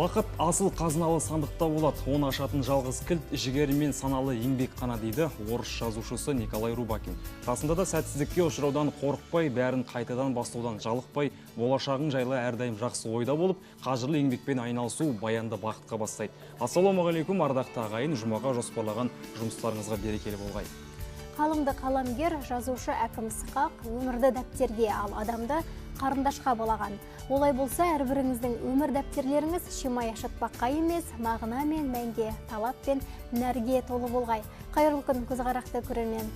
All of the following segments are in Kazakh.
Бақыт асыл қазыналы сандықта болады. Оны ашатын жалғыз кілт жігері мен саналы еңбек қана дейді орыс жазушысы Николай Рубакин. Расында да сәтсіздікке ұшыраудан қорықпай, бәрін қайтадан бастаудан жалықпай, болашағың жайлы әрдайым жақсы ойда болып, қажырлы еңбекпен айналысу баянды бақытқа бастайды. Ассалаумағалейкум, ардақты ағайын, жұмаға жоспарлаған жұмыстарыңызға берекелі болғай. Қалымды қаламгер, жазушы Әкім Сықақ өмірді дәптерге, ал адамды қарындашқа балаған. Олай болса, әрбіріңіздің өмір дәптерлеріңіз шимай ашытпаққа емес, мағына мен мәнге, талап пен нәрге толы болғай. Қайырлы күн, көзқарақты көрермен.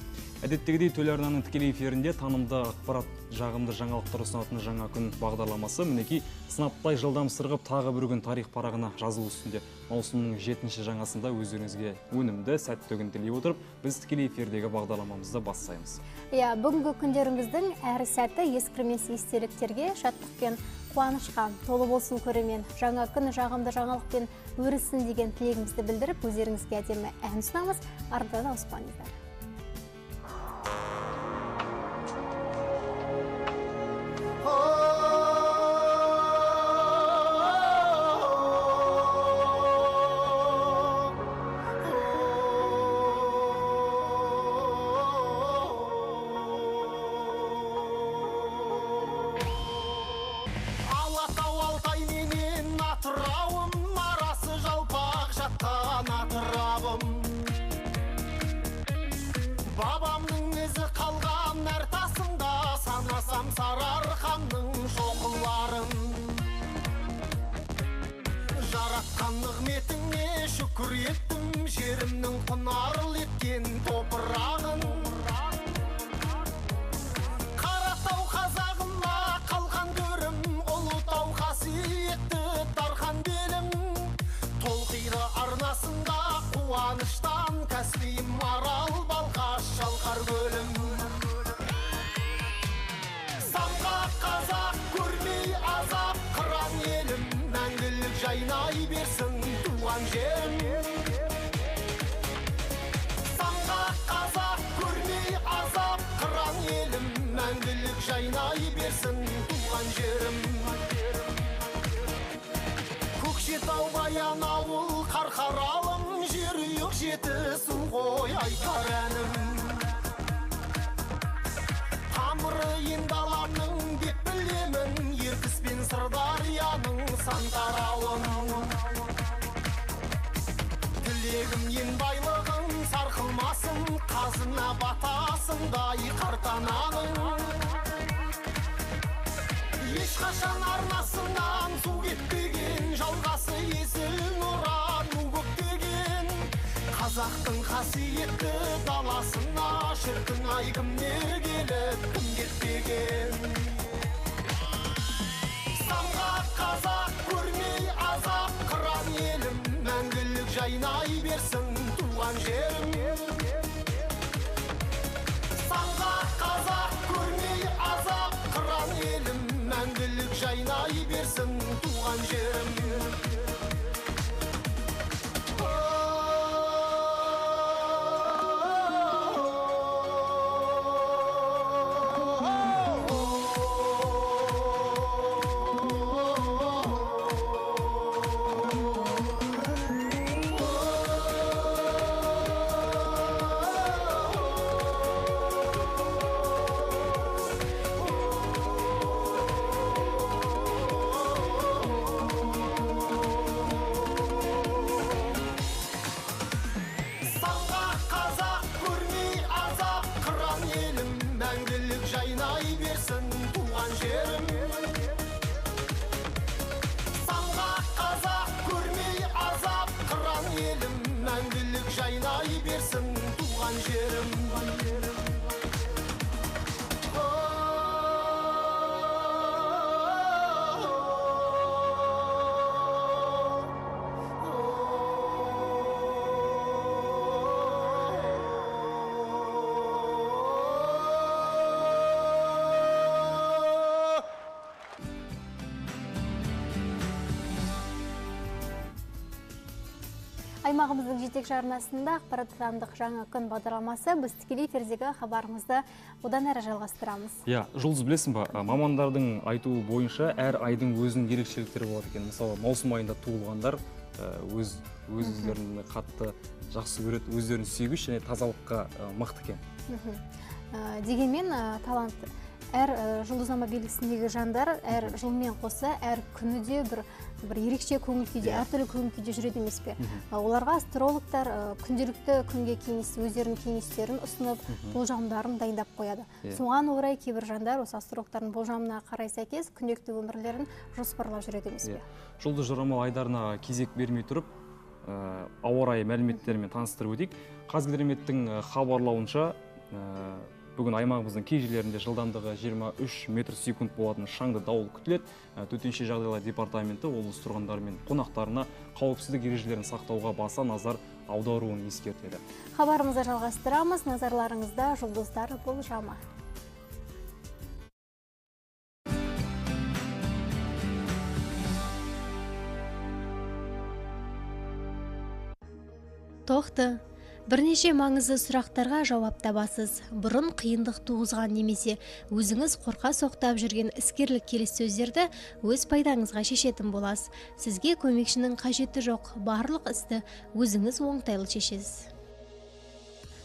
Әдеттегідей телеарнаның тікелей эфирінде танымды ақпарат жағымды жаңалықтар ұсынатын жаңа күн бағдарламасы мінекей сынаптай жылдам сырғып тағы бір күн тарих парағына жазылу үстінде. Маусымның 7-ші жаңасында өздеріңізге өнімді сәтті күн тілей отырып, біз тікелей эфирдегі бағдарламамызды бастаймыз. Бүгінгі күндеріңіздің әр сәті ескірмес естеліктерге, шаттық пен қуанышқа толы болсын көрермен. Жаңа күн жағымды жаңалықпен өрісін деген тілегімізді білдіріп, өздеріңізге әдемі ән ұсынамыз. Артынан ауыспаңыздар. Бабамның ізі қалған әр тасында санасам сарыарқамның шоқыларын. Жаратқан нығметіңе шүкір еттім, жерімнің құнарлы еткен топырағын. Қаратау қазағыма қалған көрім, Ұлытау қасиетті дархан белім. Толқиды арнасында қуаныштан кәсбиім арал балқаш шалқар көлім. Самғақ қазақ көрмей азап қыран елім, мәңгілік жайнай берсін туған жерім. Самғақ қазақ көрмей азап қыран елім, мәңгілік жайнай берсін туған жерім. Көкшетау баян ауыл қарқаралым, жер үйік жетісу ғой айтар әнім. Тамыры енді аламның деп білемін, Ертіс пен Сырдарияның сан тарауын. Тілегім ен байлығын сарқылмасын, қазына батасындай қартананың. Ешқашан арнасынан су кетпеген, жалғасы есіл нұран көктеген. Қазақтың қасиетті даласына шіркін ай кімдер келіп кім кетпеген. Самғақ қазақ көрмей азап қыран елім, мәңгілік жайнай берсін туған жерім. Самғақ қазақ көрмей азап қыран елім, мәңгілік жайнай берсін туған жерім. Жайнай берсін туған жерім. Аймағымыздың жетекші арнасында ақпараттандық жаңа күн бағдарламасы. Біз тікелей эфирдегі хабарымызды одан әрі жалғастырамыз. Жұлдыз, білесің ба, мамандардың айтуы бойынша әр айдың өзінің ерекшеліктері болады екен. Мысалы, маусым айында туылғандар өздерін қатты жақсы көреді, өздерін сүйгіш және тазалыққа мықты екен. Дегенмен талант әр жұлдызнама белгісіндегі жандар әр жылмен қоса әр күніде бір ерекше көңіл күйде, әртүрлі көңіл күйде жүреді емес пе? Оларға астрологтар күнделікті күнге өздерінің кеңестерін ұсынып, болжамдарын дайындап қояды. Соған орай кейбір жандар осы астрологтардың болжамына қарай сәйкес күнделікті өмірлерін жоспарлап жүреді емес пе? Жұлдыз жорамал айдарына кезек бермей тұрып, ауа райы мәліметтерімен таныстырып өтейік. Қазгидрометтің хабарлауынша, бүгін аймағымыздың кей жерлерінде жылдамдығы 23 метр секунд болатын шаңды дауыл күтіледі. Төтенше жағдайлар департаменті облыс тұрғындары мен қонақтарына қауіпсіздік ережелерін сақтауға баса назар аударуын ескертеді. Хабарымызды жалғастырамыз. Назарларыңызда жұлдыздар болжамы. Тоқты. Бірнеше маңызды сұрақтарға жауап табасыз. Бұрын қиындық туғызған немесе өзіңіз қорқа соқтап жүрген іскерлік келіссөздерді өз пайдаңызға шешетін боласыз. Сізге көмекшінің қажеті жоқ, барлық істі өзіңіз оңтайлы шешесіз.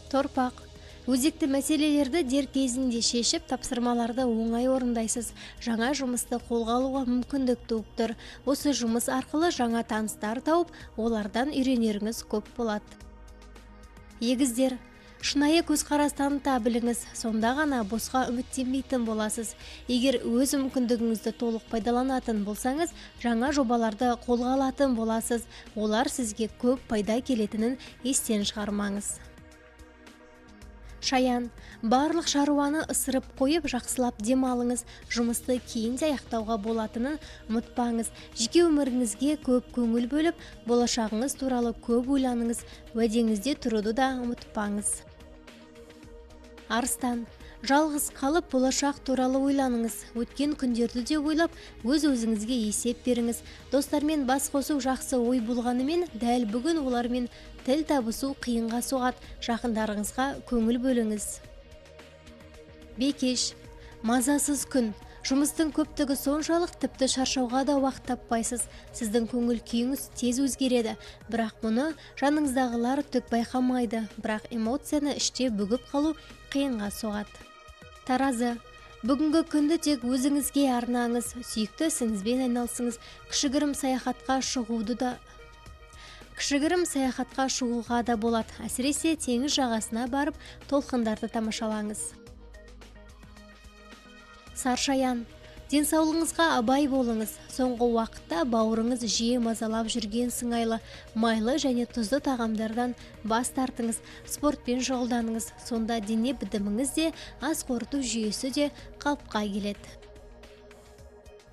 Торпақ. Өзекті мәселелерді дер кезінде шешіп, тапсырмаларды оңай орындайсыз. Жаңа жұмысты қолға алуға мүмкіндік туып тұр. Осы жұмыс арқылы жаңа таныстар тауып, олардан үйренеріңіз көп болады. Егіздер, шынайы көзқарас таныта біліңіз, сонда ғана босқа үміттенбейтін боласыз. Егер өз мүмкіндігіңізді толық пайдаланатын болсаңыз, жаңа жобаларды қолға алатын боласыз. Олар сізге көп пайда келетінін естен шығармаңыз. Шаян, барлық шаруаны ысырып қойып, жақсылап демалыңыз. Жұмысты кейінде аяқтауға болатынын ұмытпаңыз. Жеке өміріңізге көп көңіл бөліп, болашағыңыз туралы көп ойланыңыз. Уәдеңізде тұруды да ұмытпаңыз. Арыстан, жалғыз қалып болашақ туралы ойланыңыз. Өткен күндерді де ойлап, өз-өзіңізге есеп беріңіз. Достармен бас қосу жақсы ой болғанымен, дәл бүгін олармен тіл табысу қиынға соғады. Жақындарыңызға көңіл бөліңіз. Бекеш, мазасыз күн. Жұмыстың көптігі соншалық тіпті шаршауға да уақыт таппайсыз. Сіздің көңіл күйіңіз тез өзгереді. Бірақ мұны жаныңыздағылар түк байқамайды. Бірақ эмоцияны іште бүгіп қалу қиынға соғады. Таразы, бүгінгі күнді тек өзіңізге арнаңыз. Сүйікті ісіңізбен айналысыңыз. Кішігірім саяхатқа шығуға да болады. Әсіресе теңіз жағасына барып, толқындарды тамашалаңыз. Саршаян, денсаулығыңызға абай болыңыз. Соңғы уақытта бауырыңыз жиі мазалап жүрген сыңайлы, майлы және тұзды тағамдардан бас тартыңыз. Спортпен шұғылданыңыз. Сонда дене бітіміңіз де, ас қорыту жүйесі де қалыпқа келеді.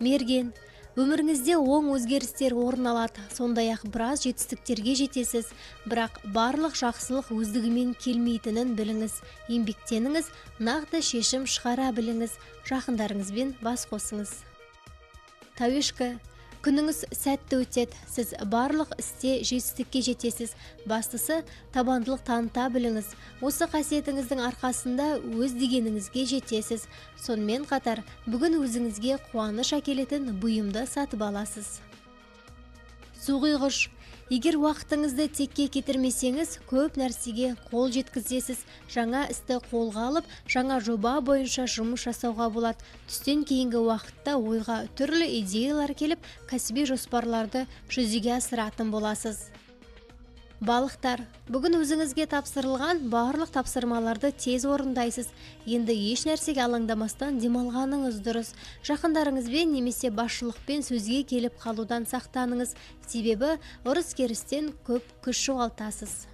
Мерген, өміріңізде оң өзгерістер орын алады. Сондай-ақ біраз жетістіктерге жетесіз. Бірақ барлық жақсылық өздігімен келмейтінін біліңіз. Еңбектеніңіз, нақты шешім шығара біліңіз. Жақындарыңызбен бас қосыңыз. Тауешкі, күніңіз сәтті өтеді. Сіз барлық істе жетістікке жетесіз. Бастысы табандылық таныта біліңіз. Осы қасиетіңіздің арқасында өз дегеніңізге жетесіз. Сонымен қатар, бүгін өзіңізге қуаныш әкелетін бұйымды сатып аласыз. Суғойғыш, егер уақытыңызды текке кетірмесеңіз, көп нәрсеге қол жеткізесіз. Жаңа істі қолға алып, жаңа жоба бойынша жұмыс жасауға болады. Түстен кейінгі уақытта ойға түрлі идеялар келіп, кәсіби жоспарларды жүзеге асыратын боласыз. Балықтар, бүгін өзіңізге тапсырылған барлық тапсырмаларды тез орындайсыз. Енді еш нәрсеге алаңдамастан демалғаныңыз дұрыс. Жақындарыңызбен немесе басшылықпен сөзге келіп қалудан сақтаныңыз. Себебі ұрыс-керістен көп күш жоғалтасыз.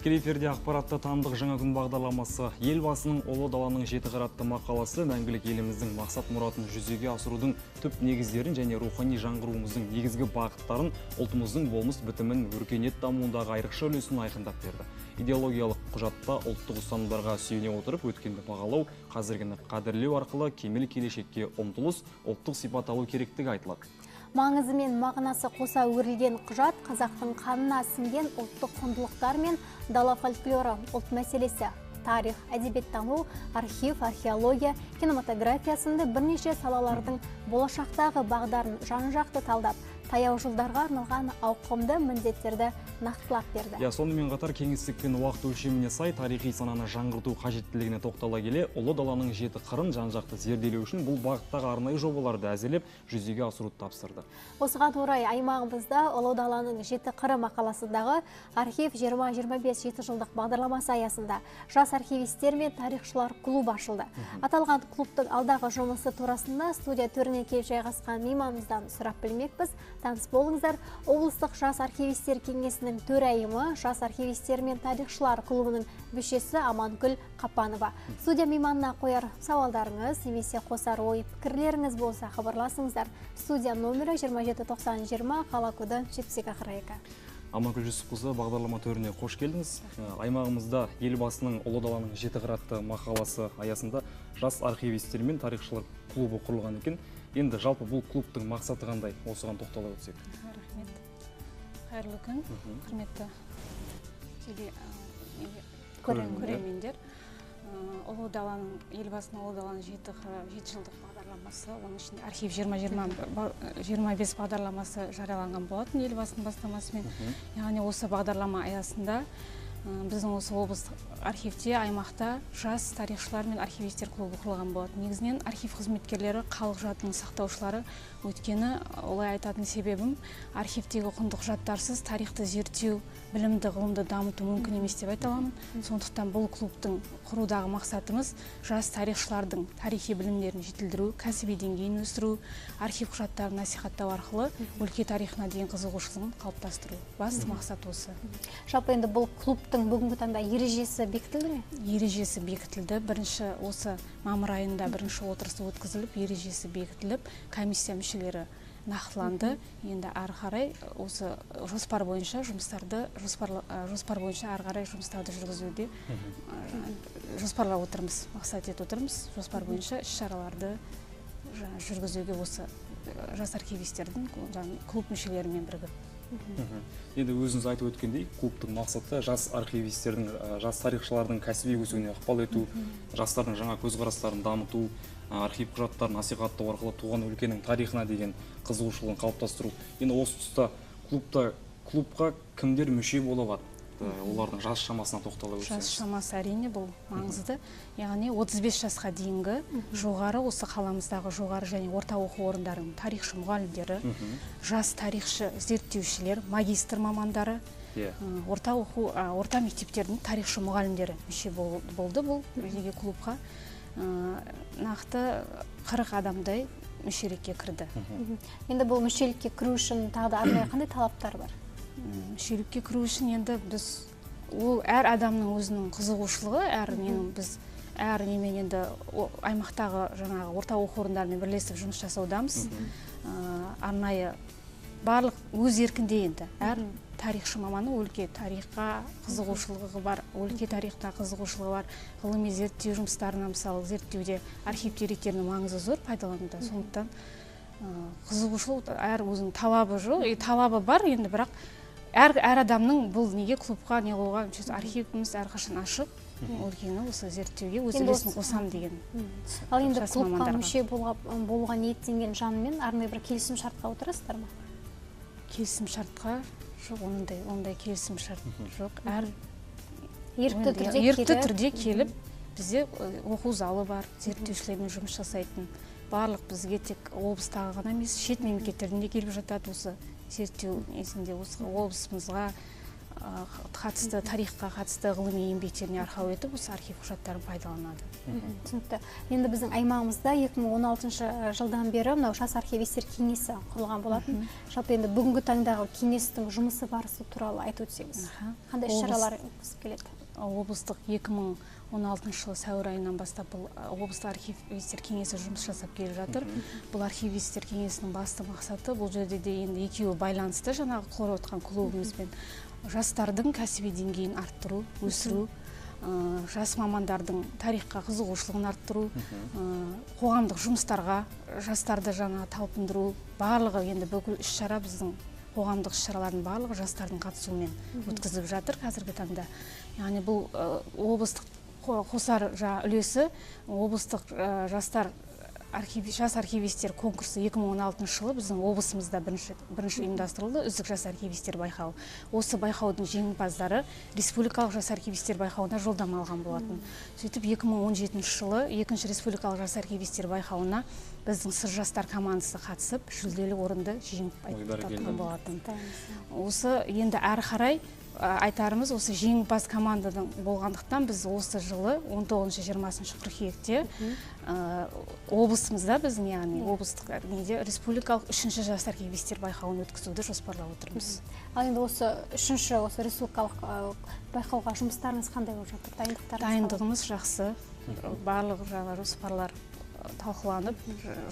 Тікелей эфирде ақпаратты тандық жаңа күн бағдарламасы. Елбасының ұлы даланың 7 қыры атты мақаласы мәңгілік еліміздің мақсат мұратын жүзеге асырудың түп негіздерін және рухани жаңғыруымыздың негізгі бағыттарын, ұлтымыздың болмыс бітімін, өркениет дамуындағы айрықша үлесін айқындап берді. Идеологиялық құжатта ұлттық ұстанымдарға сүйене отырып өткенді бағалау, қазіргіні қадірлеу арқылы кемел келешекке ұмтылыс, ұлттық сипат алу керектігі айтылады. Маңызы мен мағынасы қоса өрілген құжат қазақтың қанына сіңген ұлттық құндылықтар мен дала фольклоры, ұлт мәселесі, тарих, әдебиеттану, архив, археология, кинематография сынды бірнеше салалардың болашақтағы бағдарын жан-жақты талдап, таяу жылдарға арналған ауқымды міндеттерді нақтылап берді. Сонымен қатар кеңістік пен уақыт өлшеміне сай тарихи сананы жаңғырту қажеттілігіне тоқтала келе, ұлы даланың 7 қырын жан-жақты зерделеу үшін бұл бағыттағы арнайы жобаларды әзірлеп, жүзеге асыруды тапсырды. Осыған орай аймағымызда ұлы даланың 7 қыры мақаласындағы архив 20-25 7 жылдық бағдарламасы аясында жас архивистер мен тарихшылар клубы ашылды. Аталған клубтың алдағы жұмысы турасында студия төріне келіп жайғасқан мейманымыздан сұрап білмекпіз. Таныс болыңыздар. Облыстық жас архивистер кеңесінің төрайымы, жас архивистер мен тарихшылар клубының мүшесі Амангүл Қапанова. Студия мейманына қояр сауалдарыңыз, немесе қосар ой пікірлеріңіз болса хабарласыңыздар. Студия номері 279020, қала коды 7242. Амангүл Жүсіпқызы, бағдарлама төріне қош келдіңіз. Аймағымызда елбасының ұлы даланың 7 қыры атты мақаласы аясында жас архивистер мен тарихшылар клубы құрылған екен. Енді жалпы бұл клубтың мақсаты қандай? Осыған тоқтала өтсек. Рахмет. Қайырлы күн, құрметті көрермендер. Елбасының ұлы даланың 7 жылдық бағдарламасы, оның ішінде архив 20-25 бағдарламасы жарияланған болатын елбасының бастамасымен. Яғни осы бағдарлама аясында біздің осы облыс архивте, аймақта жас тарихшылар мен архивистер клубы құрылған болады. Негізінен архив қызметкерлері халық жадының сақтаушылары. Өйткені олай айтатын себебім, архивтегі құнды құжаттарсыз тарихты зерттеу, білімді, ғылымды дамыту мүмкін емес деп айта аламын. Сондықтан бұл клубтың құрудағы мақсатымыз жас тарихшылардың тарихи білімдерін жетілдіру, кәсіби деңгейін өсіру, архив құжаттарын насихаттау арқылы өлке тарихына деген қызығушылығын қалыптастыру. Басты мақсат осы. Жалпы енді бұл клубтың бүгінгі таңда ережесі бекітілді ме? Ережесі бекітілді. Бірінші осы мамыр айында бірінші отырысы өткізіліп, ережесі бекітіліп, комиссия мүшелері нақтыланды. Енді ары қарай осы жоспар бойынша ары қарай жұмыстарды жүргізуде жоспарлап отырмыз, мақсат етіп отырмыз. Жоспар бойынша іс-шараларды жүргізуге осы жас архивистердің клуб мүшелерімен бірігіп. Енді өзіңіз айтып өткендей, клубтың мақсаты жас архивистердің, жас тарихшылардың кәсіби өсуіне ықпал ету, жастардың жаңа көзқарастарын дамыту, архив құжаттарын насихаттау арқылы туған өлкенің тарихына деген қызығушылығын қалыптастыру. Енді осы тұста клубқа кімдер мүше бола алады? Олардың жас шамасына тоқтала өтсеңіз. Жас шамасы әрине бұл маңызды. Яғни 35 жасқа дейінгі жоғары, осы қаламыздағы жоғары және орта оқу орындарының тарихшы мұғалімдері, жас тарихшы зерттеушілер, магистр мамандары, орта мектептердің тарихшы мұғалімдері мүше болды бұл жеке клубқа. Нақты 40 адамдай мүшелікке кірді. Енді бұл мүшелікке кіру үшін тағы да арнайы қандай талаптар бар? Мүшелікке кіру үшін енді біз әр адамның өзінің қызығушылығы, біз әр немен енді аймақтағы жаңағы орта оқу орындарымен бірлесіп жұмыс жасаудамыз. Арнайы барлық өз еркінде енді әр тарихшы маманы өлке тарихқа қызығушылығы бар, өлке тарихта қызығушылығы бар, ғылыми зерттеу жұмыстарына, мысалы зерттеуде архив деректерінің маңызы зор пайдалануда. Сондықтан қызығушылық әр өзінің талабы жоқ, талабы бар, енді бірақ әр адамның бұл неге клубқа не қоюға архивіміз әрқашан ашық, өлкені осы зерттеуге өз үлесін қосам деген. Ал енді клубқа мүше болуға ниеттенген жанымен арнайы бір келісім шартқа отырасыздар ма? Келісім шартқа жоқ, ондай келісім шарт жоқ. Ерікті түрде келіп, бізде оқу залы бар, зерттеушілермен жұмыс жасайтын. Барлық бізге тек облыстағы ғана емес, шет мемлекеттерден де келіп жатады осы зерттеу есінде, осы облысымызға қатысты тарихқа қатысты ғылыми еңбектеріне арқау етіп осы архив құжаттарын пайдаланады. Түсінікті. Енді біздің аймағымызда 2016 жылдан бері мынау жас архивистер кеңесі құрылған болатын. Жалпы енді бүгінгі таңдағы кеңестің жұмысы барысы туралы айтып өтсеңіз. Қандай шаралар өткізіп келеді? Облыстық 2016 жылы сәуір айынан бастап бұл облыстық архивистер кеңесі жұмыс жасап келе жатыр. Бұл архивистер кеңесінің басты мақсаты бұл жерде де енді екеуі байланысты, жаңағы құрып отқан клубымызбен жастардың кәсіби деңгейін арттыру, өсіру, жас мамандардың тарихқа қызығушылығын арттыру, қоғамдық жұмыстарға жастарды жаңа талпындыру, барлығы енді бүкіл іс-шара біздің қоғамдық іс-шаралардың барлығы жастардың қатысуымен өткізіліп жатыр қазіргі таңда. Яғни бұл облыстық қосар үлесі облыстық жас архивистер конкурсы 2016 жылы біздің облысымызда бірінші ұйымдастырылды, үздік жас архивистер байқауы. Осы байқаудың жеңімпаздары республикалық жас архивистер байқауына жолдама алған болатын. Сөйтіп 2017 жылы екінші республикалық жас архивистер байқауына біздің сыр жастар командасы қатысып, жүлделі орынды жеңіп тапқан болатын. Осы енді әрі қарай айтарымыз, осы жеңімпаз командадан болғандықтан біз осы жылы 19-20 қыркүйекте облысымызда біздің, яғни облыстық республикалық 3-ші жас архивистер байқауын өткізуді жоспарлап отырмыз. Ал енді осы 3-ші республикалық байқауға жұмыстарыңыз қандай болып жатыр? Дайындығымыз жақсы, барлық жоспарлар талқыланып,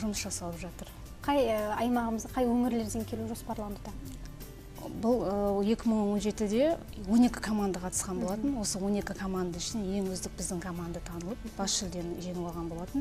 жұмыс жасалып жатыр. Қай аймағымыз, қай өңірлерден келу жоспарлануда? Бұл 2017-де 12 команда қатысқан болатын. Осы 12 команда ішінен ең үздік біздің команда танылып, бас жүлдені жеңіп алған болатын.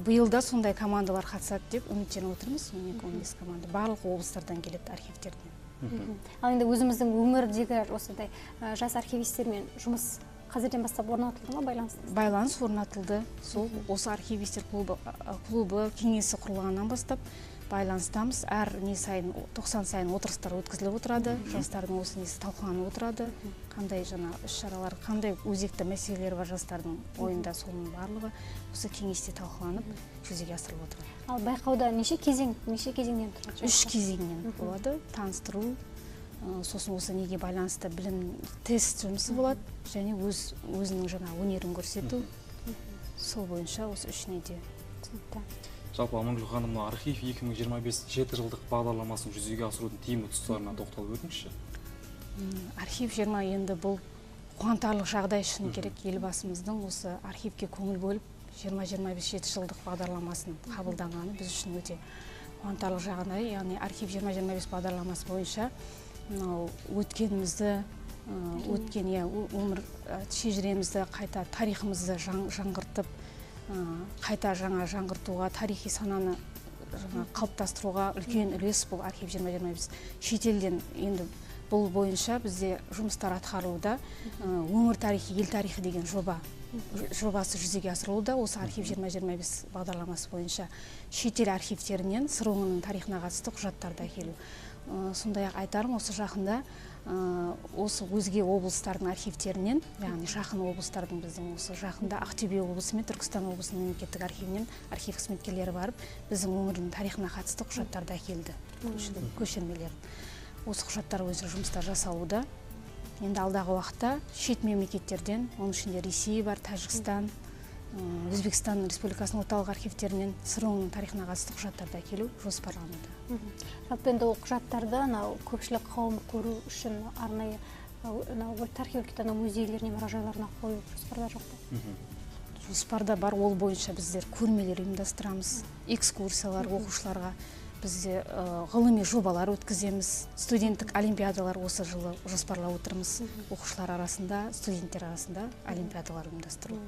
Биылда сондай командалар қатысады деп үміттеніп отырмыз. 12-15 команда барлық облыстардан келеді архивтерден. Ал енді өзіміздің өңірдегі осындай жас архивистермен жұмыс қазірден бастап орнатылды ма, байланыс орнатылды. Сол осы архивистер клубы кеңесі құрылғаннан бастап байланыстамыз. Әр не сайын 90 сайын отырыстар өткізіліп отырады. Жастардың осы несі талқыланып отырады. Қандай жаңа іс-шаралар, қандай өзекті мәселелер бар жастардың ойында, соның барлығы осы кеңесте талқыланып жүзеге асырылып отырады. Ал байқауда неше кезеңнен тұрады? 3 кезеңнен болады. Таныстыру, сосын осы неге байланысты білім тест жұмысы болады, және өзінің жаңа өнерін көрсету. Сол бойынша осы 3 неде. Жалпы Амангүл ханым, архив 2025 7 жылдық бағдарламасын жүзеге асырудың тиімді тұстарына тоқталып өтіңізші. Архив 20 енді бұл қуантарлық жағдай үшін керек. Елбасымыздың осы архивке көңіл бөліп 2025 7 жылдық бағдарламасын қабылданғаны біз үшін өте қуантарлық жағдай. Яғни архив 2025 бағдарламасы бойынша өткенімізді, өткен өмір шежіремізді, қайта тарихымызды жаңғыртып, қайта жаңғыртуға, тарихи сананы қалыптастыруға үлкен үлес бұл архив 2025. Шетелден енді бұл бойынша бізде жұмыстар атқарылуда. Өңір тарихи, ел тарихи деген жобасы жүзеге асырылуда. Осы архив 2025 бағдарламасы бойынша шетел архивтерінен сыр өңірінің тарихына қатысты құжаттарды әкелу. Сондай-ақ айтарым, осы жақында осы өзге облыстардың архивтерінен, яғни жақын облыстардың біздің осы жақында Ақтөбе облысы мен Түркістан облысының мемлекеттік архивінен архив қызметкерлері барып, біздің өңірдің тарихына қатысты құжаттарды әкелді, көшірмелерін. Осы құжаттар бойынша жұмыстар жасалуда. Енді алдағы уақытта шет мемлекеттерден, оның ішінде Ресей бар, Тәжікстан, Өзбекстан Республикасының орталық архивтерінен сыр өңірінің тарихына қатысты құжаттарды әкелу жоспарлануда. Жалпы енді ол құжаттарды көпшілік қауым көру үшін арнайы археология музейлеріне, мұражайларына қою жоспарда жоқ па? Жоспарда бар, ол бойынша біздер көрмелер ұйымдастырамыз, экскурсиялар оқушыларға, бізде ғылыми жобалар өткіземіз, студенттік олимпиадалар осы жылы жоспарлап отырмыз. Оқушылар арасында, студенттер арасында олимпиадалар ұйымдастыру.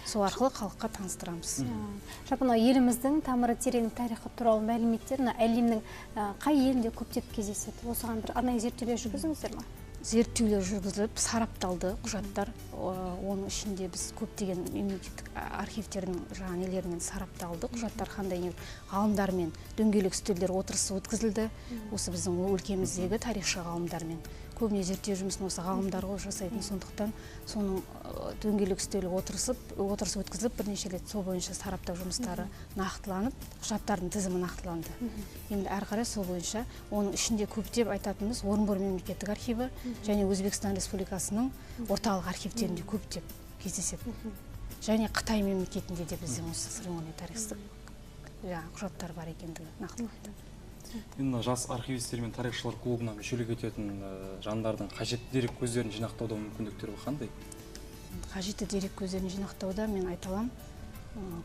Сол арқылы халыққа таныстырамыз. Жалпы еліміздің тамыры терең тарихы туралы мәліметтер әлемнің қай елінде көптеп кездеседі? Осыған бір арнайы зерттеулер жүргіздіңіздер ме? Зерттеулер жүргізіліп, сарапталды құжаттар. Оның ішінде біз көптеген мемлекеттік архивтердің нелерінен сарапталды. Құжаттар қандай ғалымдармен дөңгелек үстелдер отырысы өткізілді. Осы біздің өлкеміздегі тарихшы ғалымдармен көбіне зерттеу жұмысын осы ғалымдар ғой жасайтын, сондықтан соның дөңгелек үстелі отырыс өткізіліп, бірнеше рет сол бойынша сараптау жұмыстары нақтыланып, құжаттардың тізімі нақтыланды. Енді әрі қарай сол бойынша оның ішінде көптеп айтатынымыз Орынбор мемлекеттік архиві және Өзбекстан Республикасының орталық архивтерінде көптеп кездеседі. Және Қытай мемлекетінде де біздің осы церемония тарихтық құжаттар бар екендігі нақтыланды. Енді жас архивистер мен тарихшылар клубына мүшелік ететін жандардың қажетті дерек көздерін жинақтауда мүмкіндіктері қандай? Қажетті дерек көздерін жинақтауда мен айталам,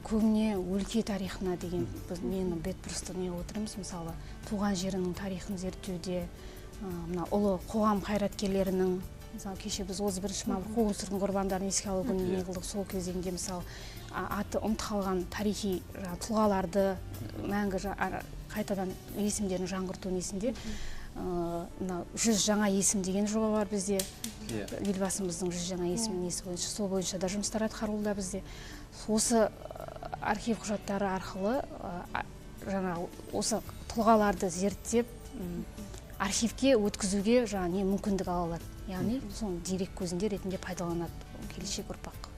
көбіне өлке тарихына деген мені бетбұрысты не отырмыз, мысалы туған жерінің тарихын зерттеуде, мына ұлы қоғам қайраткерлерінің, мысалы кеше біз 31 мамыр қуғын-сүргін құрбандарын еске алу күніне не қылдық, сол кезеңде мысалы аты ұмыт қалған тарихи тұлғаларды мәңгі қайтадан есімдерін жаңғырту несінде 100 жаңа есім деген жоба бар бізде. Елбасымыздың 100 жаңа есім несі бойынша, сол бойынша да жұмыстар атқарылуда бізде. Осы архив құжаттары арқылы осы тұлғаларды зерттеп архивке өткізуге не мүмкіндік ала алады. Яғни соның дерек көзінде ретінде пайдаланады келешек ұрпақ.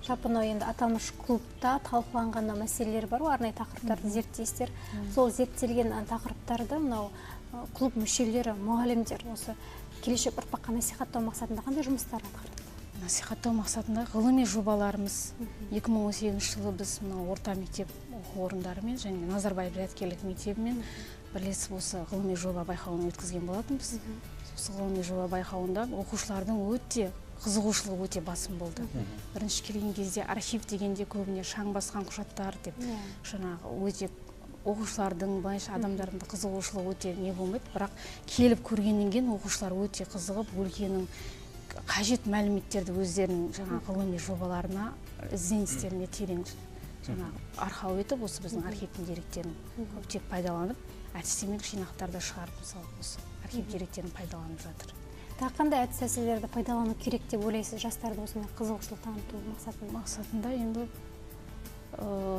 Жалпы енді аталмыш клубта талқыланған мәселелер бар, арнайы тақырыптарды зерттейсіздер. Сол зерттелген тақырыптарды мынау клуб мүшелері, мұғалімдер осы келешек ұрпаққа насихаттау мақсатында қандай жұмыстар атқарды? Насихаттау мақсатында ғылыми жобаларымыз 2018 жылы біз орта мектеп оқу орындарымен және Назарбаев зияткерлік мектебімен бірлесіп осы ғылыми жоба байқауын өткізген болатынбыз. Осы ғылыми жоба байқауында оқушылардың қызығушылығы өте басым болды. Бірінші келген кезде архив дегенде көбіне шаң басқан құжаттар деп, өте оқушылардың, байынша адамдардың қызығушылығы өте не болмайды, бірақ келіп көргеннен кейін оқушылар өте қызығып, өлкенің қажет мәліметтерді өздерінің ғылыми жобаларына, ізденістеріне терең арқау етіп, осы біздің архивтің деректерін көптеп пайдаланып, әдістемелік жинақтарды шығарып, мысалы, осы архив деректерін пайдаланып жатыр. Қандай әдіс тәсілдерді пайдалану керек деп ойлайсыз жастарды осындай қызығушылық таныту мақсатында? Енді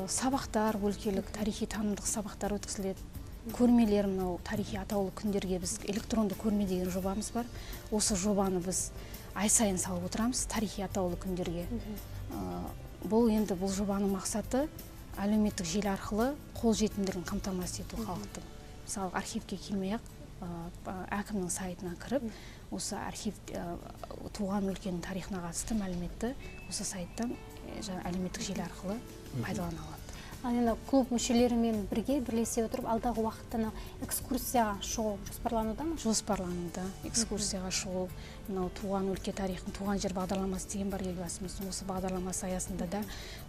сабақтар, өлкелік тарихи танымдық сабақтар өткізіледі. Көрмелер, мынау тарихи атаулы күндерге біз электронды көрме деген жобамыз бар. Осы жобаны біз ай сайын салып отырамыз тарихи атаулы күндерге. Бұл жобаның мақсаты әлеуметтік желі арқылы қолжетімділігін қамтамасыз ету халықтың. Мысалы архивке келмей-ақ әкімнің сайтына кіріп, осы архив туған өлкенің тарихына қатысты мәліметті осы сайттан әлеуметтік желі арқылы пайдалана алады. Енді клуб мүшелерімен бірлесе отырып, алдағы уақытта экскурсияға шығу жоспарлануда ма? Жоспарлануда. Экскурсияға шығу, туған өлке тарихын, туған жер бағдарламасы деген бар елбасымыздың. Осы бағдарламасы аясында да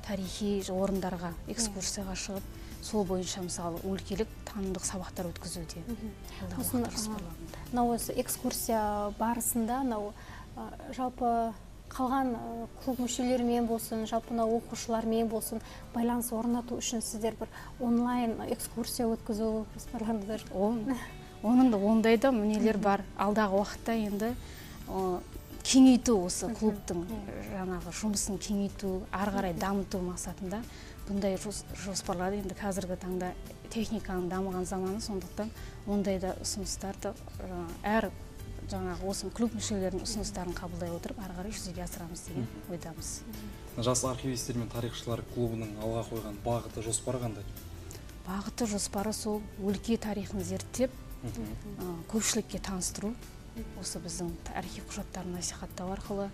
тарихи орындарға экскурсияға шығып, сол бойынша мысалы өлкелік танымдық сабақтар өткізуде. Осы экскурсия барысында жалпы қалған клуб мүшелерімен болсын, жалпы оқушылармен болсын, байланыс орнату үшін сіздер бір онлайн экскурсия өткізу жоспарланды? Оның да ондай да мінелер бар. Алдағы уақытта енді кеңейту, осы клубтың жұмысын кеңейту, ары қарай дамыту мақсатында бұндай жоспарларды. Енді қазіргі таңда техниканың дамыған заманы, сондықтан ондай да ұсыныстарды әр осы клуб мүшелерінің ұсыныстарын қабылдай отырып, ары қарай жүзеге асырамыз деген ойдамыз. Жас архивистер мен тарихшылар клубының алға қойған бағыты, жоспары қандай? Бағыты, жоспары сол өлке тарихын зерттеп, көпшілікке таныстыру. Осы біздің архив құжаттарын насихаттау арқылы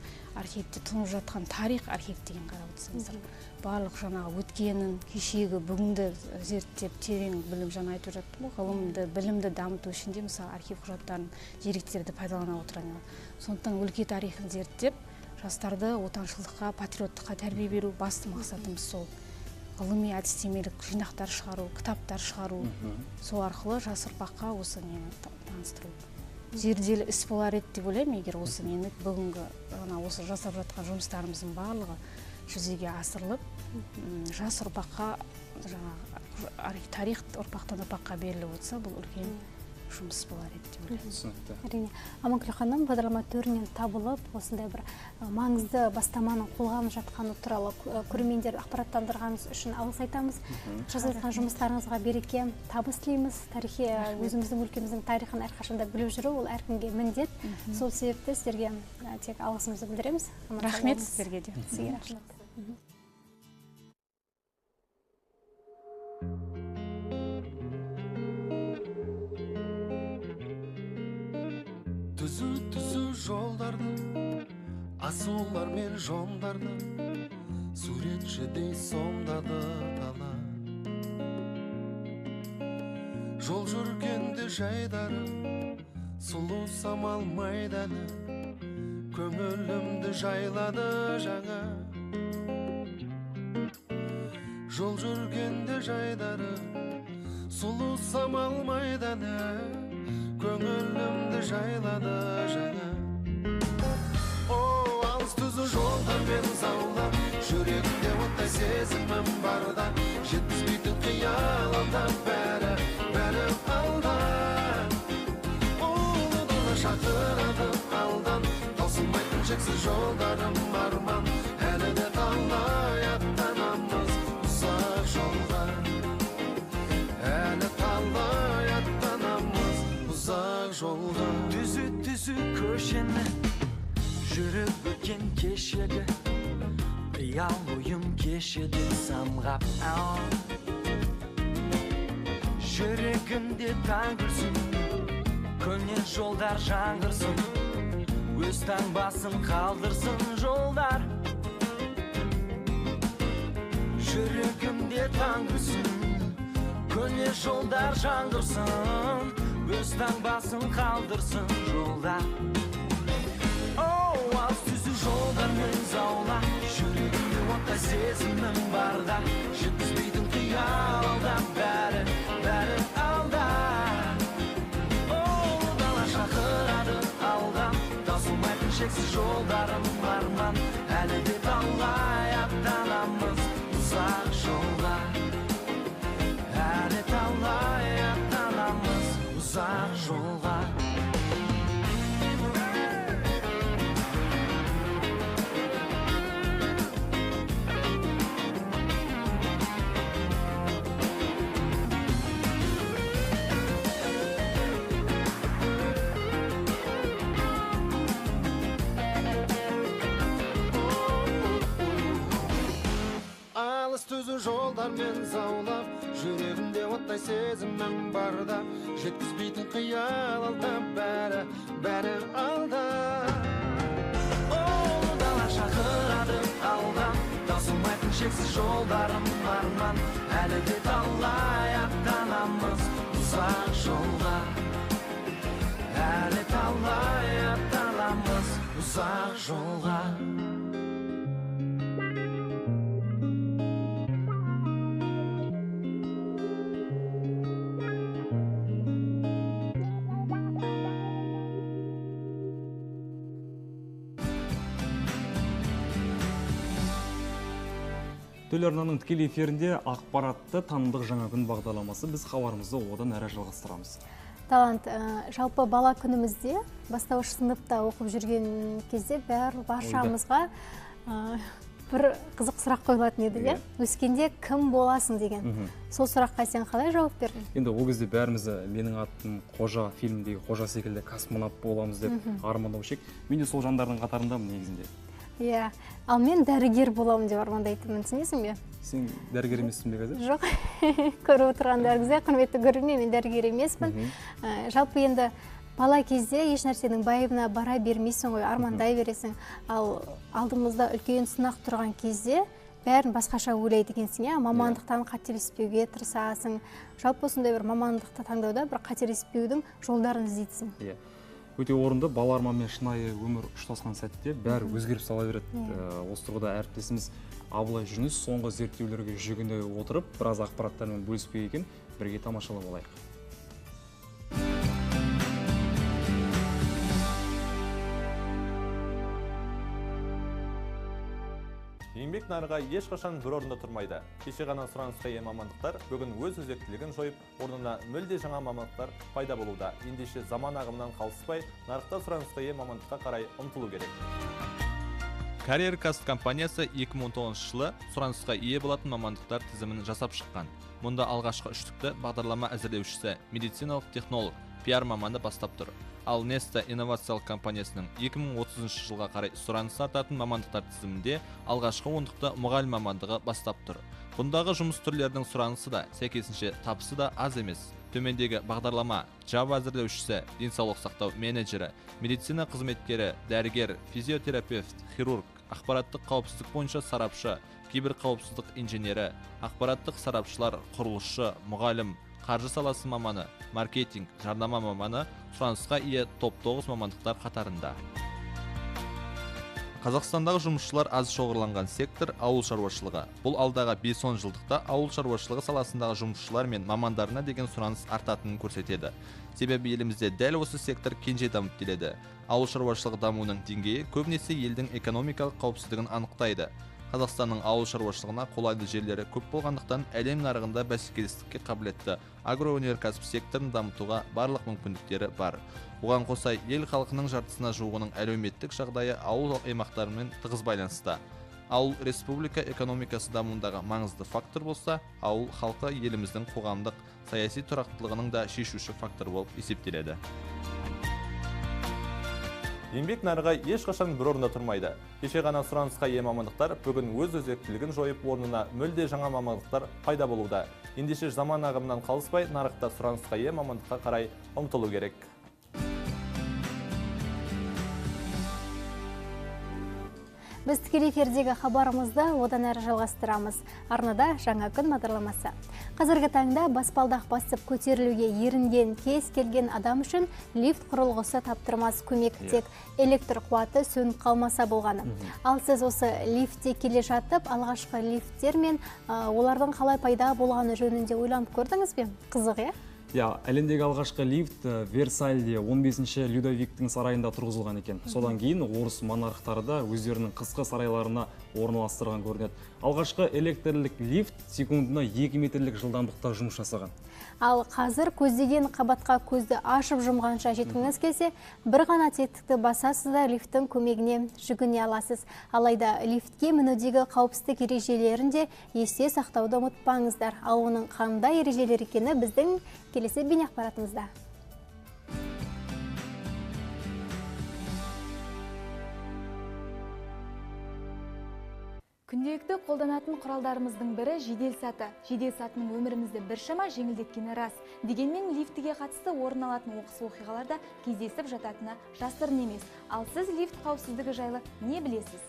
архивте тұнып жатқан тарих, архив деген қарап отырсаңыздар, барлық өткенін, кешегі, бүгінді зерттеп, терең білім айтып жатты. Ғылымды, білімді дамыту үшін де мысалы архив құжаттарын, деректерді пайдалана отырады. Сондықтан өлке тарихын зерттеп, жастарды отаншылдыққа, патриоттыққа тәрбие беру басты мақсатымыз сол. Ғылыми әдістемелік жинақтар шығару, кітаптар шығару, сол арқылы жас ұрпаққа осы нені таныстыру. Зерделі іс болар еді деп ойлаймын, егер осы бүгінгі осы жасап жатқан жұмыстарымыздың барлығы жүзеге асырылып, жас ұрпаққа тарих ұрпақтан ұрпаққа беріліп отырса, бұл үлкен жұмыс болар еді деп ойлаймын. Түсінікті. Әрине. Аманкүл ханым, бағдарлама төрінен табылып, осындай бір маңызды бастаманың қолға алынып жатқаны туралы көрермендерді ақпараттандырғаныңыз үшін алғыс айтамыз. Жасап жатқан жұмыстарыңызға береке, табыс тілейміз. Тарихи өзіміздің өлкеміздің тарихын әрқашанда біліп жүру ол әркімге міндет. Сол себепті сіздерге тек алғысымызды білдіреміз. Рахмет сіздерге де. Сізге рахмет. Түзу жолдарды, асулар мен жондарды, суретшідей сомдады дала. Жол жүргенде жайдары, сұлу самал майданы, көңілімді жайлады жаңа. Жол жүргенде жайдары, сұлу самал майданы, көңілімді жайлады жаңа. О, алыс түзу жолдармен заулап, жүрегімде оттай сезімім барда, жеткізбейтін қиялымда бәрі алда. Ұлы дала шақырады алдан, таусылмайтын шексіз жолдарым арман, әлі де талай аттанамыз ұзақ жолға. Әлі талай аттанамыз ұзақ жолға. Түзу көшені жүріп өткен кешегі, қиял ойым кешеді самғап. Жүрегімде таң күлсін, көнен жолдар жаңғырсын, өз таңбасын қалдырсын жолдар. Жүрегімде таң күлсін, көнен жолдар жаңғырсын, өз таңбасын қалдырсын жолдар. Оу, алыс түзу жолдармен заула, жүрегімде оттай сезімім барда, жеткізбейтін қиялда бәрі алда. Оу, дала шақырады алдан, таусылмайтын шексіз жолдарым арман, әлі де талай аттанамыз ұзақ жолға. Әлі талай аттанамыз ұзақ жолға. Алыс түзу жолдармен заулап, жүрегімде оттай сезімім барда, жеткізбейтін қиял алда бәрі алда. Ол дала шақырады алдан, таусылмайтын шексіз жолдарым арман, әлі де талай аттанамыз ұзақ жолға. Әлі талай аттанамыз ұзақ жолға. Телеарнаның тікелей эфирінде ақпаратты танымдық жаңа күн бағдарламасы, біз хабарымызды одан әрі жалғастырамыз. Талант, жалпы бала күнімізде, бастауыш сыныпта оқып жүрген кезде баршамызға бір қызық сұрақ қойылатын еді, өскенде кім боласың деген. Сол сұраққа сен қалай жауап бердің? Енді ол кезде бәріміз менің атым Қожа, фильмдегі Қожа секілді космонавт боламыз деп армандаушы едік. Мен де сол жандардың қатарындамын негізінде. Иә, ал мен дәрігер боламын деп армандайтынмын, түсінесің бе? Сен дәрігер емессің бе қазір? Жоқ, көріп отырғандарыңызға құрметті көрермен, мен дәрігер емеспін. Жалпы енді бала кезде еш нәрсенің байыбына бара бермейсің ғой, армандай бересің. Ал алдымызда үлкен сынақ тұрған кезде бәрін басқаша ойлайды екенсің, иә? Мамандықтан қателеспеуге тырысасың. Жалпы осындай бір мамандықты таңдауда бір қателеспеудің жолдарын іздейсің. Иә. Өте орынды, бала арманмен шынайы өмір ұштасқан сәтте бәрі өзгеріп сала береді. Осы тұрғыда әріптесіміз Абылай Жүніс соңғы зерттеулерге жүгіне отырып, біраз ақпараттармен бөліспек екен, бірге тамашалап алайық. Еңбек нарығы ешқашан бір орында тұрмайды. Кеше ғана сұранысқа ие мамандықтар бүгін өз өзектілігін жойып, орнына мүлде жаңа мамандықтар пайда болуда. Ендеше заман ағымынан қалыспай, нарықта сұранысқа ие мамандыққа қарай ұмтылу керек. Career-Cast компаниясы 2019 жылы сұранысқа ие болатын мамандықтар тізімін жасап шыққан. Мұнда алғашқы үштікті бағдарлама әзірлеушісі, медициналық технолог, пиар маманы бастап тұр. Ал Nesta инновациялық компаниясының 2030 жылға қарай сұранысы артатын мамандықтар тізімінде алғашқы ондықты мұғалім мамандығы бастап тұр. Бұндағы жұмыс түрлерінің сұранысы да, сәйкесінше табысы да аз емес. Төмендегі бағдарлама Java әзірлеушісі, денсаулық сақтау менеджері, медицина қызметкері, дәрігер, физиотерапевт, хирург, ақпараттық қауіпсіздік бойынша сарапшы, киберқауіпсіздік инженері, ақпараттық сарапшылар, құрылысшы, мұғалім, қаржы саласы маманы, маркетинг, жарнама маманы сұранысқа ие топ 9 мамандықтар қатарында. Қазақстандағы жұмысшылар аз шоғырланған сектор ауыл шаруашылығы. Бұл алдағы 5-10 жылдықта ауыл шаруашылығы саласындағы жұмысшылар мен мамандарына деген сұраныс артатынын көрсетеді. Себебі елімізде дәл осы сектор кенже дамып келеді. Ауыл шаруашылығы дамуының деңгейі көбінесе елдің экономикалық қауіпсіздігін анықтайды. Қазақстанның ауыл шаруашылығына қолайлы жерлері көп болғандықтан әлем нарығында бәсекелестікке қабілетті агроөнеркәсіп секторын дамытуға барлық мүмкіндіктері бар. Оған қоса ел халқының жартысына жуығының әлеуметтік жағдайы ауыл аймақтарымен тығыз байланысты. Ауыл республика экономикасы дамуындағы маңызды фактор болса, ауыл халқы еліміздің қоғамдық саяси тұрақтылығының да шешуші фактор болып есептеледі. Еңбек нарығы ешқашан бір орында тұрмайды. Кеше ғана сұранысқа ие мамандықтар бүгін өз өзектілігін жойып, орнына мүлде жаңа мамандықтар пайда болуда. Ендеше заман ағымынан қалыспай, нарықта сұранысқа ие мамандыққа қарай ұмтылу керек. Біз тікелей эфирдегі хабарымызды одан әрі жалғастырамыз. Арнада жаңа күн бағдарламасы. Қазіргі таңда баспалдақ басып көтерілуге ерінген кез келген адам үшін лифт құрылғысы таптырмас көмек, тек электр қуаты сөніп қалмаса болғаны. Ал сіз осы лифтте келе жатып, алғашқы лифттер мен олардың қалай пайда болғаны жөнінде ойланып көрдіңіз бе? Қызық, е? Әлемдегі алғашқы лифт Версальде 15-ші Людовиктің сарайында тұрғызылған екен. Содан кейін орыс монархтары да өздерінің қысқы сарайларына орналастырған көрінеді. Алғашқы электрлік лифт секундына 2 метрлік жылдамдықта жұмыс жасаған. Ал қазір көздеген қабатқа көзді ашып жұмғанша жеткіңіз келсе, бір ғана тетікті басасыз да лифттің көмегіне жүгіне аласыз. Алайда лифтке мінудегі қауіпсіздік ережелерін де есте сақтауды ұмытпаңыздар. Ал оның қандай ережелер екені біздің келесі бейнеақпаратымызда. Күнделікті қолданатын құралдарымыздың бірі жедел саты. Жедел сатының өмірімізді біршама жеңілдеткені рас. Дегенмен лифтіге қатысты орын алатын оқыс оқиғаларда кездесіп жататыны жасырын емес. Ал сіз лифт қауіпсіздігі жайлы не білесіз?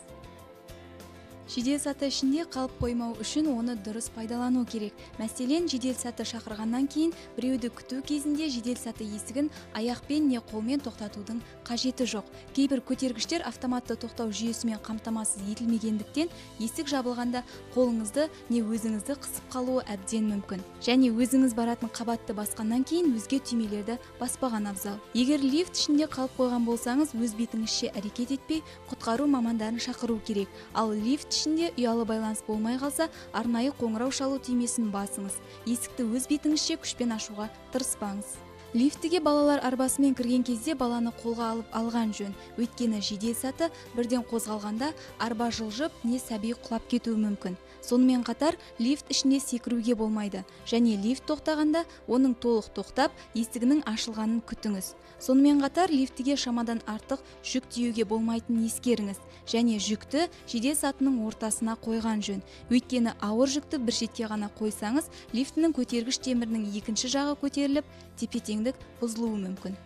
Жедел саты ішінде қалып қоймау үшін оны дұрыс пайдалану керек. Мәселен, жедел саты шақырғаннан кейін біреуді күту кезінде жедел саты есігін аяқпен не қолмен тоқтатудың қажеті жоқ. Кейбір көтергіштер автоматты тоқтау жүйесімен қамтамасыз етілмегендіктен есік жабылғанда қолыңызды не өзіңізді қысып қалуы әбден мүмкін. Және өзіңіз баратын қабатты басқаннан кейін өзге түймелерді баспаған абзал. Егер лифт ішінде қалып қойған болсаңыз, өз бетіңізше әрекет етпей, құтқару мамандарын шақыру керек. Ал лифт ішінде ұялы байланыс болмай қалса, арнайы қоңырау шалу түймесін басыңыз. Есікті өз бетіңізше күшпен ашуға тырыспаңыз. Лифтіге балалар арбасымен кірген кезде баланы қолға алып алған жөн. Өйткені жедел саты бірден қозғалғанда арба жылжып, не сәби құлап кетуі мүмкін. Сонымен қатар лифт ішінде секіруге болмайды. Және лифт тоқтағанда оның толық тоқтап, есігінің ашылғанын күтіңіз. Сонымен қатар лифтіге шамадан артық жүк тиеуге болмайтынын ескеріңіз. Және жүкті жедел сатының ортасына қойған жөн. Өйткені ауыр жүкті бір шетке ғана қойсаңыз, лифтінің көтергіш темірінің екінші жағы көтеріліп, тепе-теңдік бұзылуы мүмкін.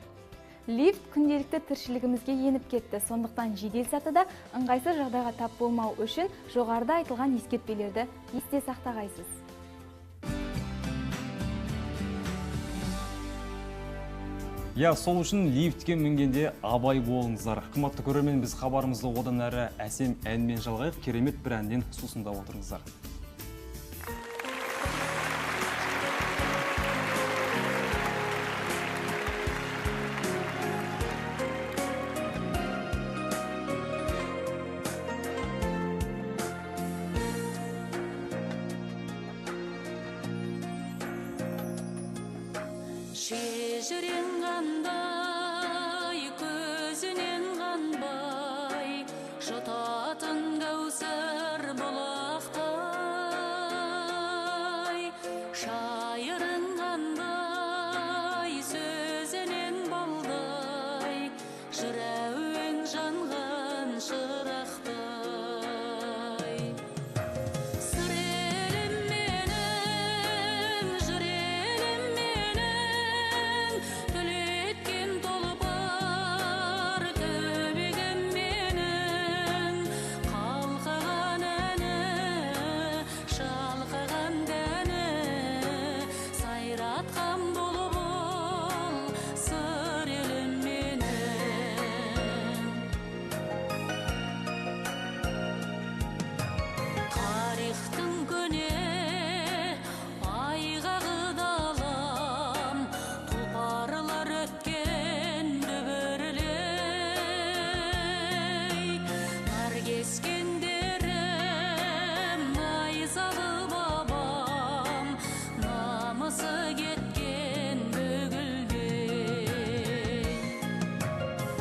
Лифт күнделікті тіршілігімізге еніп кетті. Сондықтан жедел сатыда ыңғайсыз жағдайға тап болмау үшін жоғарыда айтылған ескертпелерді есте сақтағайсыз. Сол үшін лифтке мінгенде абай болыңыздар. Қымбатты көрермен, біз хабарымызды одан әрі әсем әнмен жалғайық. Керемет бір әннен сусындап отырыңыздар. жүрең қандай, көзінен қанбай, жұтатын кәусар бұлақтай. Шайырың қандай, сөзінен балдай, жүрәуің жанған шырақтай. Сыр елім менің, жүр елім менің, түлеткен тұлпар төбегім менің. Қалқыған әні, шалқыған дәні, сайратқан бұлбұл сыр елім менің. Тарихтың көне айғағы далам, тұлпарлар өткен дүбірлей. Наркескендерім айзалы бабам, намысы кеткен бөгілбей.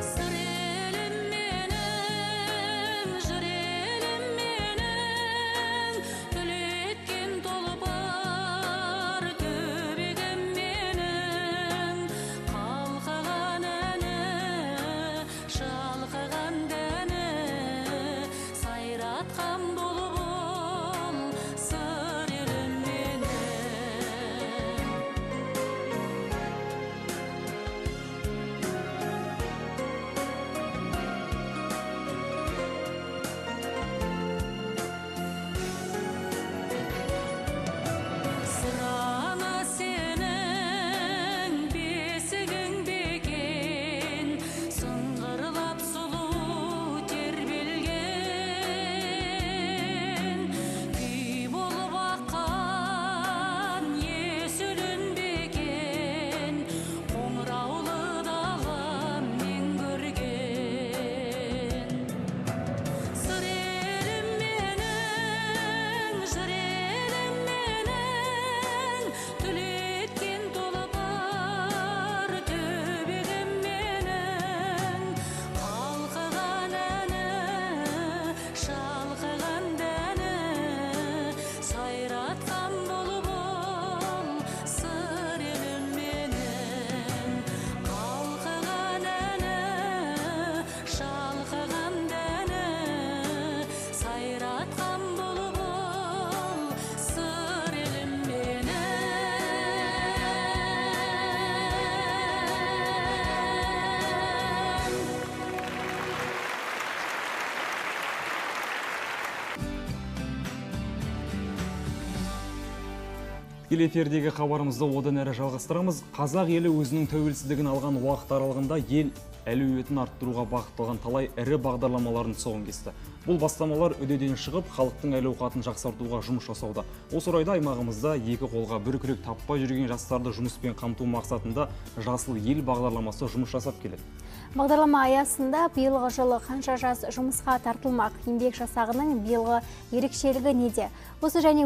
Сыр елім менің, жүр елім менің, түлеткен тұлпар төбегім менің. Қалқыған әні, шалқыған дәні, сайратқан бұлбұл сыр елім менің. Сыраңа сенің бесігің бекен, сыңғырлап сұлу тербелген. Күй болып аққан есілін бекен, қоңыраулы далам мен көрген. Сыр елім менің, жүр елім менің, түлеткен тұлпар төбегім менің. Қалқыған әні, шалқыған дәні, сайратқан бұлбұл сыр елім менің. Қалқыған әні, шалқыған дәні, сайратқан бұлбұл сыр елім менің. Эфирдегі хабарымызды одан әрі жалғастырамыз. Қазақ елі өзінің тәуелсіздігін алған уақыт аралығында ел әлеуетін арттыруға бағытталған талай ірі бағдарламаларын тұсауын кесті. Бұл бастамалар үдеден шығып, халықтың әл-ауқатын жақсартуға жұмыс жасауда. Осы орайда аймағымызда екі қолға бір күрек таппай жүрген жастарды жұмыспен қамту мақсатында Жасыл ел бағдарламасы жұмыс жасап келеді. Бағдарлама аясында биылғы жылы қанша жас жұмысқа тартылмақ, еңбек жасағының биылғы ерекшелігі неде? Осы және